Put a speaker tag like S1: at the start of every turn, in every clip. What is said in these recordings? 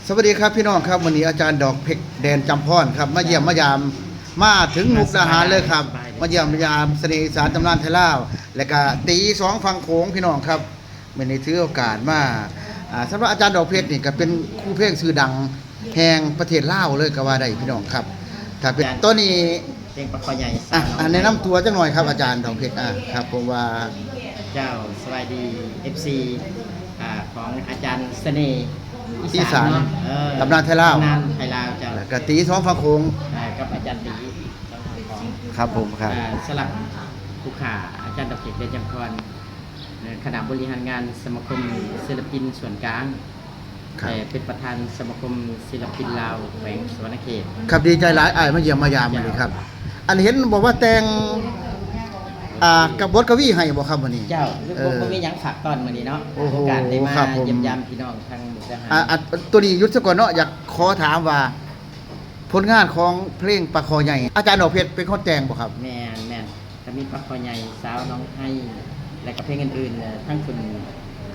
S1: สวัสดีครับพี่น้องครับวันนี้อาจารย์ดอกเพชรแดนจำพรครับมาเยี่ยมมายามมาถึงมุกดาหารเลยครับมาเยี่ยมมายามเสน่ห์อีสานตำนานไทยลาวและก็ตีสองฟังโขงพี่น้องครับวันนี้ถือโอกาสมาสำหรับอาจารย์ดอกเพชรนี่ก็เป็นครูเพลงชื่อดังแห่งประเทศลาวเลยก็ว่าได้พี่น้องครับถ้าเป็นตัวนี้
S2: เพลงปลาคอใหญ่
S1: แนะนำตัวจังหน่อยครับอาจารย์ดอกเพชรครับผมว่า
S2: เจ้าสวัสดี FC ของอาจารย์เสน่ห์
S1: อีสานตำนานไทยลาว
S2: ตำนานไทยลาวเจ้า
S1: ก็ตีสองฟังโขง
S2: กับอาจารย์ตีของ
S1: ครับผมครับ
S2: สลับผู้ขาอาจารย์ดอกเพชรเดชจำพรคณะบริหารงานสมาคมศิลปินส่วนกลางเป็นประธานสมาคมศิลปินลาวแขวงสวรรณเขต
S1: ครับดีใจหลายมาเยี่ยมมายามเลยครับอันเห็นบอกว่าแต่งกับบทกวีให้บ่ครับวันนี้
S2: เจ้าบ่มีหยังฝากตอนมื้อนี้เนาะโอกาสได้มาเยี่ยมยามพี่น้องทางมุกดาหาร
S1: ตัวนี้ยุทธก่อนเนาะอยากขอถามว่าผลงานของเพลงปลาคอใหญ่อาจารย์ดอกเพชรเป็นคนแต่งบ่ครับ
S2: แม่นก็มีปลาคอใหญ่สาวน้องให้และก็เพลงอื่นๆทั้งคุณ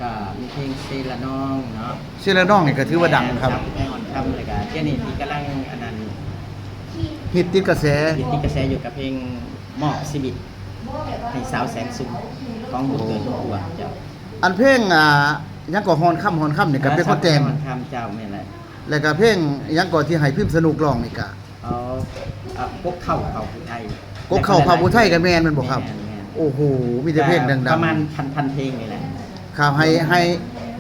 S2: ก็มีเพลงเซละน้องเนาะ
S1: เซละน้องนี่ก็ถือว่าดังครับ
S2: แม่อ่อนคำแล้วก็เจ้านี่ที่กำลังอันนั้น
S1: ฮิตติดกระแส
S2: อยู่กับเพลงมอบชีวิตให้สาวแสนสุขของบุญเกิดทุกตัวเจ้า
S1: อันเพลงยังก่อฮอนค่ำนี่ก็เป็นคนแต่ง
S2: ฮอนค่ำเจ้าแม่นแหละ
S1: แล้วก็เพลงยังก่อที่ให้พิมพ์สนุกร้องนี่ก็
S2: กกเข้าผู้ไทย
S1: กกเข้าเผ่าผู้ไทยก็แม่นมันบ่ครับโอ้โหมีแต่เพลงดังๆ
S2: ประมาณพันเพลงนี่แหละ
S1: ครับให้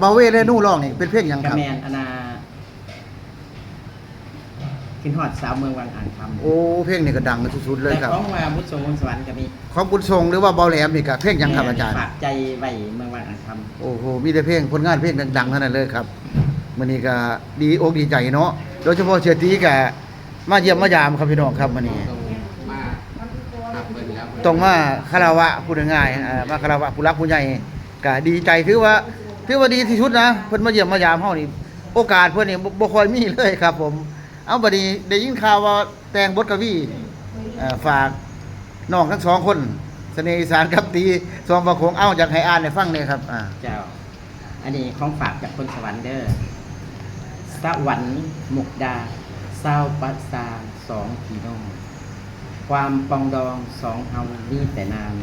S1: บาเว่และนู่ร้องนี่เป็นเพลงหยังครับ
S2: แม่นอนากินฮอดสาวเมืองวังอ่างคำ
S1: โอ้เพลงนี่ก็ดังสุดๆเลยครับ
S2: ของมาบุญทรงบุญสวรรค์ก็มี
S1: ของบุญทรงหรือว่าเบาแหลมนี่ก็เพลงหยังครับอาจารย์
S2: ฝากใจไว้เมืองวังอ่างคำ
S1: โอ้โหมีแต่เพลงผลงานเพลงดังๆเท่านั้นเลยครับมื้อนี้ก็ดีอกดีใจเนาะโดยเฉพาะเสียตีก็มาเยี่ยมมายามครับพี่น้องครับมื้อนี้ต้องมาคารวะพูดง่ายๆมาคารวะผู้รักผู้ใหญ่ก็ดีใจถือว่าดีที่สุดนะเพิ่นมาเยี่ยมมายามเฮานี่โอกาสเพิ่นนี่บ่ค่อยมีเลยครับผมเอาบัดนี้ได้ยินข่าวว่าแต่งบทกวีฝากน้องทั้งสองคนเสน่ห์อีสานกับตีสองฟังโขงอยากให้อ่านให้ฟังเลยครับ
S2: เจ้าอันนี้ของฝากจากคนสวรรค์เด้อสวรรค์มุกดาเศร้าปัสสาสองพี่น้องความปองดองสองเฮานี่แต่นาน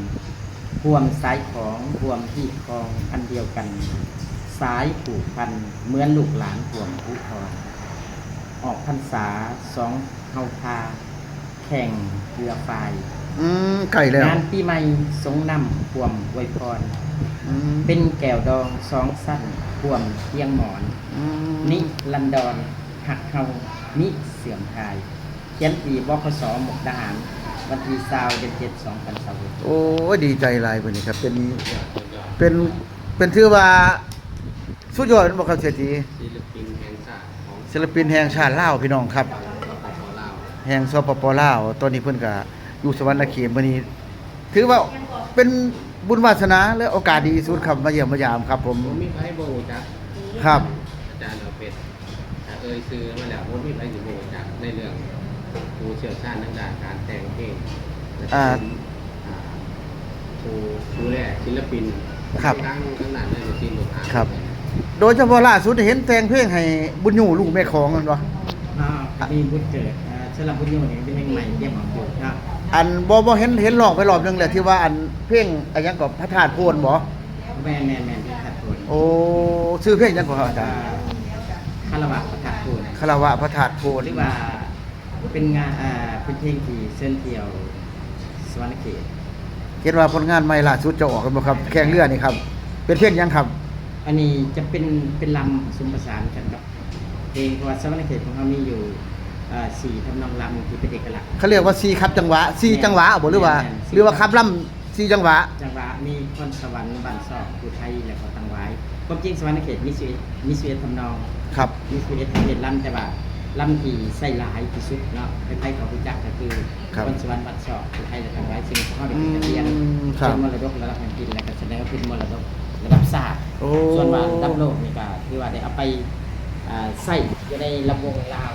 S2: ห่วงสายของห่วงที่คองอันเดียวกันสายผูกพันเหมือนลูกหลานห่วงผู้ทอออกพรรษาสองเฮาพาแข่งเรือไฟ
S1: ไก่แล้ว
S2: งานปีใหม่สงนำห่วงไวยพรเป็นแก้วดองสองสั้นห่วงเทียงหมอนนิลันดอนหักเฮานิเสื่อมทายเขียนปีบคสมุกดาหารวันที่20 เดือน 7 2020
S1: โอ้ดีใจหลายวันนี้ครับเป็นถือว่าสุดยอดบ่ครับเศรษฐีศิลปินแห่งชาติลาวพี่น้องครับแห่งสปปลาวตอนนี้เพิ่นก็อยู่สวรรณเขตมื้อนี้ถือว่าเป็นบุญวาสนาและโอกาสดีสุดครับมาเยี่ยมมายามครับผม
S3: มีใครบ่รู้จัก
S1: ครับ
S3: อาจารย์ดอกเพชรซื้อมาแล้วบ่มีใครสิบ่รู้จักในเรื่องผู้เชี่ยวชาญทางด้านการแต่งเพลงผู้ดูแลศิลปิน
S1: ครับ
S3: ทั้งนั้นเลยศิลปิน
S1: ครับโดยเฉพาะล่าสุดเห็นแต่งเพลงให้บุญอยู่ลูกแม่ของนั่นบ่
S2: มีบุญเกิดสำหรับบุญอยู่นี่เป็นเพลงใหม่เยี่ยมของอยู่ครับ
S1: อันบ่เห็นร้องไปรอบนึงแหละที่ว่าอันเพลงอันยังก็พระธาตุโพนบ่
S2: แม่พระธาตุโพน
S1: โอ้ชื่อเพลงยังก็อาจารย์
S2: คารวะพระธาตุโพน
S1: คารวะพระธาตุโพน
S2: หรือว่าเป็นงานเป็นเพลงที่เส้นเที่ยวสวรรณเขต
S1: เห็นว่าผลงานใหม่ล่าสุดจะออกกันบ่ครับแข่งเรือนี่ครับเป็นเพลงยังครับ
S2: อันนี้จะเป็นลำผสมผสานกันกับเพลงเพราะว่าสวรรณเขตของเขามีอยู่4ทำนองลำที่เป็นเอกลักษณ์
S1: เขาเรียกว่า4ครับจังหวะ4จังหวะบ่หรือว่าครับลำ4จังหวะ
S2: มีคนสวรรค์บ้านซอกผู้ไทยแล้วก็ตั้งไว้ความจริงสวรรณเขตมี11ทำนอง
S1: ครับ
S2: มี11เพลงลำแต่ว่าลำที่ใส่หลายที่สุดเนาะใครๆเขารู้จักก็คือคนสวรรค์บ้านซอกผู้ไทยและตั้งไว้ซึ่งเขาได้เป็นเรียนเป็นมรดกระดับแผ่นดินและก็แสดงว่าเป็นมรดกระดับชาติส่วนว่าระดับโลกนี่ก็คือว่าได้เอาไปใส่อยู่ในลำวงลาว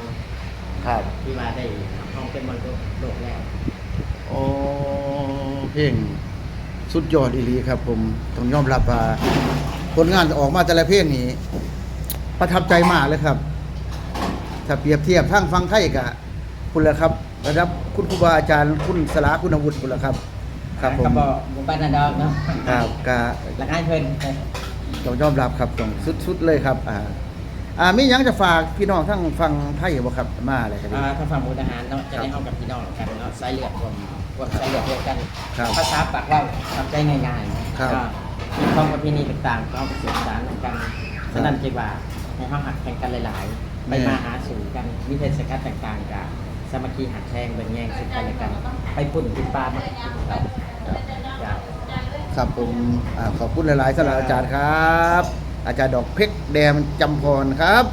S1: ครับ
S2: ที่ว่าได้ทองเป็นมรดกโลกแล้ว
S1: โอ้เพลงสุดยอดอีหลีครับผมต้องยอมรับว่าผลงานออกมาแต่ละเพลงนี้ประทับใจมากเลยครับ ถ้าเปรียบเทียบทางฝั่งไทยก็พุ่นละครับระดับคุณครูบาอาจารย์คุณสลาคุณวุฒิพุ่นละครับครับผม
S2: ก็บอกบุปผาดอกเนาะ
S1: ครับก็
S2: ละง่ายเพิ่น
S1: ต้องยอมรับครับต้องสุดๆเลยครับมีหยังจะฝากพี่น้องทั้งฝั่งไทยบ่ครับมาอะไรครับ
S2: ถ้าฟังมูลทหารเนาะจะได้เข้ากับพี่น้องกันเนาะสายเลือดรวมสายเลือดเดียวกัน
S1: ครับ
S2: ภาษาปากเว่าทำใจง่ายๆ
S1: ครับ
S2: ก็มีความประเพณีต่างๆก็เอาไปสื่อสารกันฉะนั้นคิดว่าให้เขาหักแข่งกันหลายๆ ไปมาหาสู่กันมีเทศกาลต่างๆกับสามัคคีหักแทงเบิ่งแย่งซึ่งกันและกัน ไปปุ่นกินปลามาครับครับ
S1: ครับผมขอบคุณหลายๆสำหรับอาจารย์ครับ อาจารย์ดอกเพชรแดมจำพรครับ